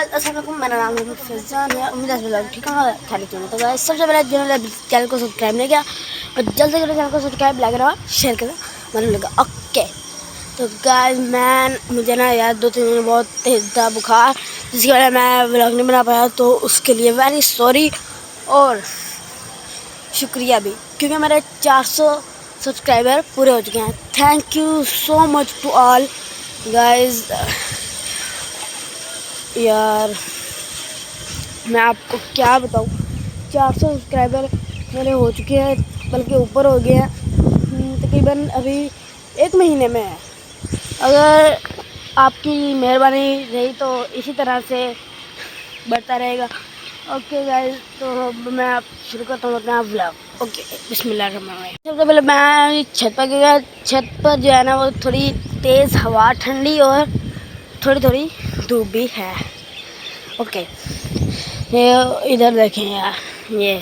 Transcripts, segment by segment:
Guys अस्सलाम वालेकुम, मेरा नाम है फैजान है। उम्मीद है आप ठीक होगा, खाली चलो। तो गाइस सबसे पहले जिन्होंने चैनल को सब्सक्राइब नहीं किया और जल्द से जल्द चैनल को सब्सक्राइब लाइक करो शेयर करो मतलब लगा ओके। तो गाइस मुझे ना यार 2-3 दिन बहुत तेज था बुखार, जिसकी वजह मैं व्लॉग नहीं बना पाया, तो उसके लिए वेरी सॉरी और शुक्रिया भी, क्योंकि मेरे 400 सब्सक्राइबर पूरे हो चुके हैं। Thank you so much to all guys. यार मैं आपको क्या बताऊँ, 400 सब्सक्राइबर मेरे हो चुके हैं, बल्कि ऊपर हो गए हैं तकरीबन अभी 1 महीने में है। अगर आपकी मेहरबानी रही तो इसी तरह से बढ़ता रहेगा। ओके गाइस, तो मैं आप शुरू करता हूँ अपना व्लॉग। ओके बिस्मिल्लाहिर्रहमानिर्रहीम। सबसे पहले मैं छत पर गया। छत पर जो है ना वो थोड़ी तेज़ हवा, ठंडी और थोड़ी थोड़ी धूप भी है। ओके ये इधर देखें यार, ये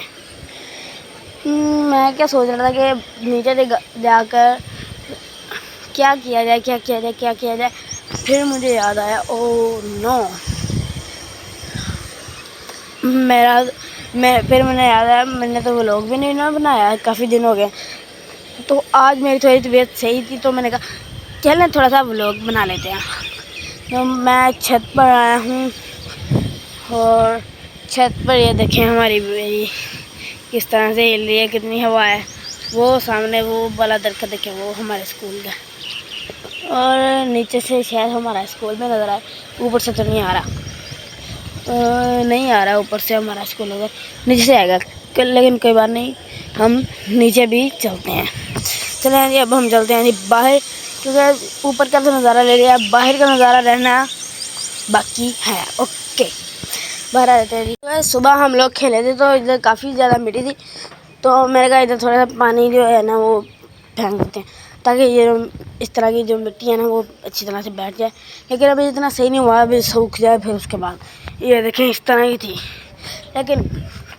मैं क्या सोच रहा था कि नीचे जाकर क्या किया जाए, क्या किया जाए। फिर मुझे याद आया, ओह नो, फिर मैंने याद आया मैंने तो व्लॉग भी नहीं ना बनाया, काफ़ी दिन हो गए। तो आज मेरी थोड़ी तबीयत सही थी, तो मैंने कहा चलें थोड़ा सा व्लॉग बना लेते हैं। तो मैं छत पर आया हूँ और छत पर ये देखें हमारी मेरी किस तरह से हिल रही है, कितनी हवा है। वो सामने वो वाला दरख्त देखें, वो हमारे स्कूल का, और नीचे से शायद हमारा स्कूल में नज़र आए, ऊपर से तो नहीं आ रहा। नहीं आ रहा ऊपर से हमारा स्कूल, होगा नीचे से आएगा लेकिन कोई बात नहीं, हम नीचे भी चलते हैं। चलें जी, अब हम चलते हैं जी बाहर, क्योंकि ऊपर का तो नज़ारा ले लिया, बाहर का नज़ारा रहना बाकी है। ओके बाहर आ जाते हैं जी। तो सुबह हम लोग खेले थे, तो इधर काफ़ी ज़्यादा मिट्टी थी, तो मेरे का इधर थोड़ा सा पानी जो है ना वो फेंक देते हैं, ताकि ये इस तरह की जो मिट्टी है ना वो अच्छी तरह से बैठ जाए। लेकिन अभी इतना सही नहीं हुआ, अभी सूख जाए फिर उसके बाद। ये देखें इस तरह की थी, लेकिन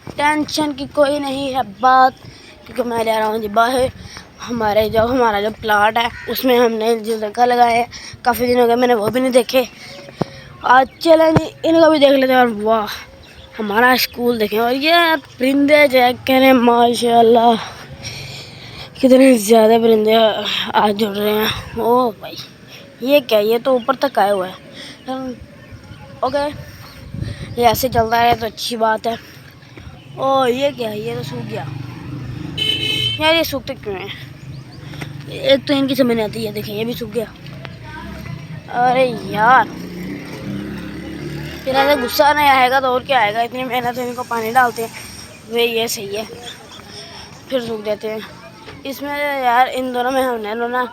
टेंशन की कोई नहीं है बात, क्योंकि मैं जा रहा हूँ जी बाहर। हमारा जो प्लाट है उसमें हमने जो लड़का लगाए हैं, काफ़ी दिन हो गए मैंने वो भी नहीं देखे। आज चलें जी इनको भी देख लेते हैं। और वाह हमारा स्कूल देखें, और ये परिंदे चेक करें, माशाल्लाह कितने ज़्यादा परिंदे आज जुड़ रहे हैं। ओह भाई ये क्या, ये तो ऊपर तक आए हुए हैं। ओके ये ऐसे चलता है तो अच्छी बात है। ओह ये क्या है, ये तो सूख गया यार, ये सूखते क्यों हैं? एक तो इनकी समझ नहीं आती है, देखें ये भी सूख गया। अरे यार फिर ऐसे गुस्सा नहीं आएगा तो और क्या आएगा, इतनी मेहनत से इनको पानी डालते हैं, वे ये सही है फिर सूख जाते हैं। इसमें यार इन दोनों में हमने ना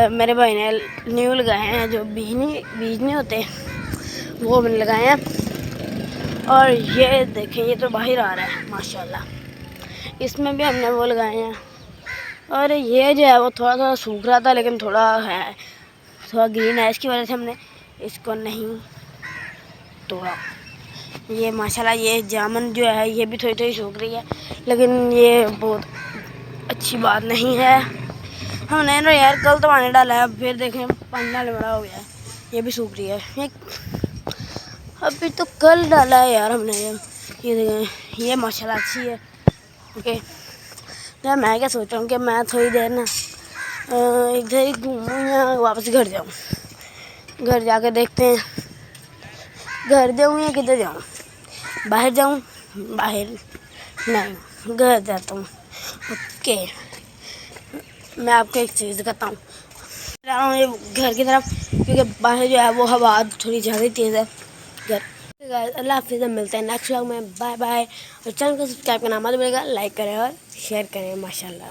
मेरे भाई ने न्यू लगाए हैं, जो बीज नहीं होते वो हमने लगाए हैं। और ये देखें ये तो बाहर आ रहा है माशाल्लाह, इसमें भी हमने वो लगाए हैं। और ये जो है वो थोड़ा थोड़ा सूख रहा था, लेकिन थोड़ा ग्रीन है, इसकी वजह से हमने इसको नहीं तोड़ा। ये माशाल्लाह ये जामुन जो है ये भी थोड़ी थोड़ी सूख रही है, लेकिन ये बहुत अच्छी बात नहीं है। हमने ना यार कल तो पानी डाला है, फिर देखें पानी डालने बड़ा हो गया है, ये भी सूख रही है। अभी तो कल डाला है यार हमने, ये देखें ये माशाल्लाह अच्छी है। ओके तो मैं क्या सोच रहा हूँ कि मैं थोड़ी देर ना इधर ही घूमूँ या वापस घर जाऊँ। घर जाकर देखते हैं घर जाऊँ या किधर जाऊँ, बाहर जाऊँ, बाहर नहीं घर जाता हूँ। ओके मैं आपको एक चीज़ दिखाता हूँ, जा रहा हूँ ये घर की तरफ, क्योंकि बाहर जो है वो हवा थोड़ी ज़्यादा तेज़ है। घर अल्लाह हाफिज़, मिलते हैं नेक्स्ट व्लॉग में, बाय बाय। और चैनल को सब्सक्राइब करना मत भूलिएगा, लाइक करें और शेयर करें माशाल्लाह।